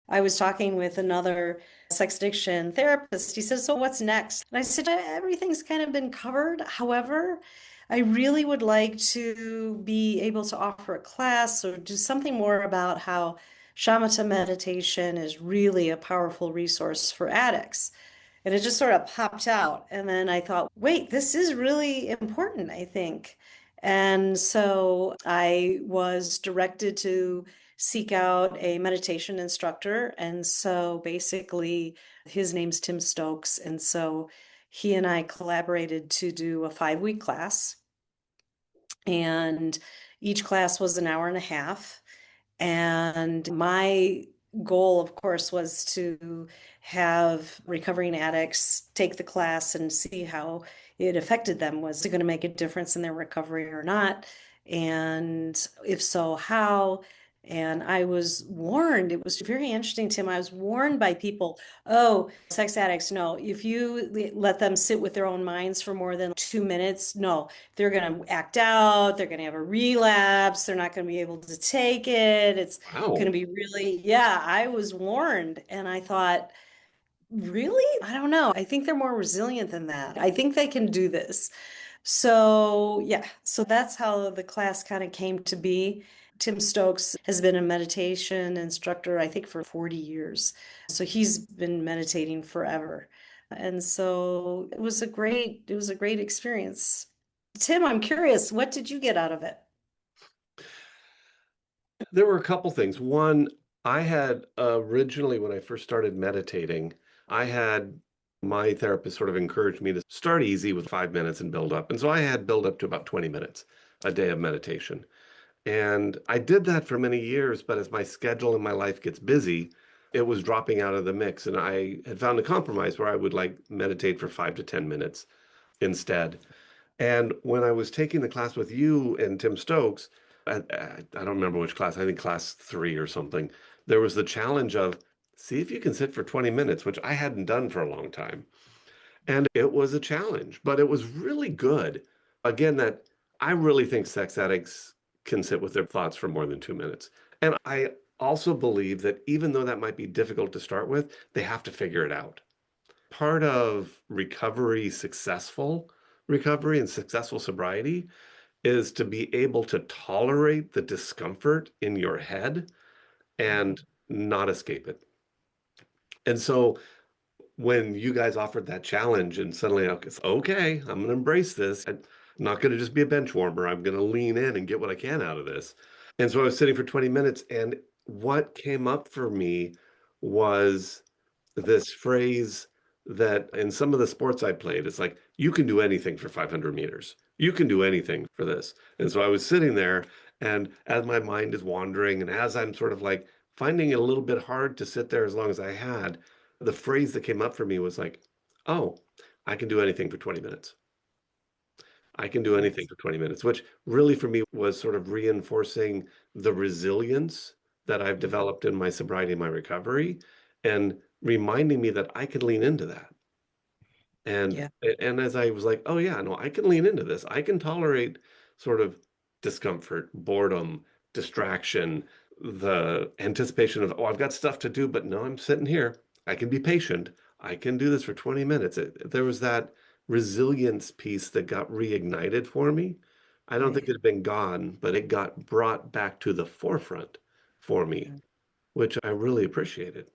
I was talking with another sex addiction therapist. He says, "So what's next?" And I said, "Everything's kind of been covered. However, I really would like to be able to offer a class or do something more about how shamatha meditation is really a powerful resource for addicts." And it just sort of popped out. And then I thought, wait, this is really important, I think. And so I was directed to seek out a meditation instructor. And so basically, his name's Tim Stokes. And so he and I collaborated to do a 5-week class. And each class was an hour and a half. And my goal, of course, was to have recovering addicts take the class and see how it affected them. Was it going to make a difference in their recovery or not? And if so, how? And I was warned, it was very interesting, Tim. I was warned by people, oh, sex addicts, no, if you let them sit with their own minds for more than 2 minutes, no, they're going to act out, they're going to have a relapse, they're not going to be able to take it. It's going to Wow. be really, yeah, I was warned. And I thought, really? I don't know. I think they're more resilient than that. I think they can do this. So, yeah, so that's how the class kind of came to be. Tim Stokes has been a meditation instructor, I think, for 40 years. So he's been meditating forever. And so it was a great experience. Tim, I'm curious, what did you get out of it? There were a couple things. One, I had originally, when I first started meditating, I had my therapist sort of encouraged me to start easy with 5 minutes and build up. And so I had build up to about 20 minutes a day of meditation. And I did that for many years, but as my schedule and my life gets busy, it was dropping out of the mix. And I had found a compromise where I would like meditate for 5 to 10 minutes instead. And when I was taking the class with you and Tim Stokes, I don't remember which class, I think class 3 or something, there was the challenge of see if you can sit for 20 minutes, which I hadn't done for a long time. And it was a challenge, but it was really good. Again, that I really think sex addicts can sit with their thoughts for more than 2 minutes. And I also believe that even though that might be difficult to start with, they have to figure it out. Part of successful recovery and successful sobriety is to be able to tolerate the discomfort in your head and not escape it. And so when you guys offered that challenge and suddenly okay, I'm going to embrace this. I'm not going to just be a bench warmer. I'm going to lean in and get what I can out of this. And so I was sitting for 20 minutes and what came up for me was this phrase that in some of the sports I played, it's like, you can do anything for 500 meters. You can do anything for this. And so I was sitting there, and as my mind is wandering, and as I'm sort of like finding it a little bit hard to sit there as long as I had, the phrase that came up for me was like, oh, I can do anything for 20 minutes. I can do anything Nice. for 20 minutes, which really for me was sort of reinforcing the resilience that I've developed in my sobriety and my recovery and reminding me that I can lean into that. And Yeah. and as I was like, oh yeah, no, I can lean into this. I can tolerate sort of discomfort, boredom, distraction, the anticipation of, oh, I've got stuff to do, but no, I'm sitting here. I can be patient. I can do this for 20 minutes. There was that resilience piece that got reignited for me. I don't think Right. it had been gone, but it got brought back to the forefront for me, which I really appreciated.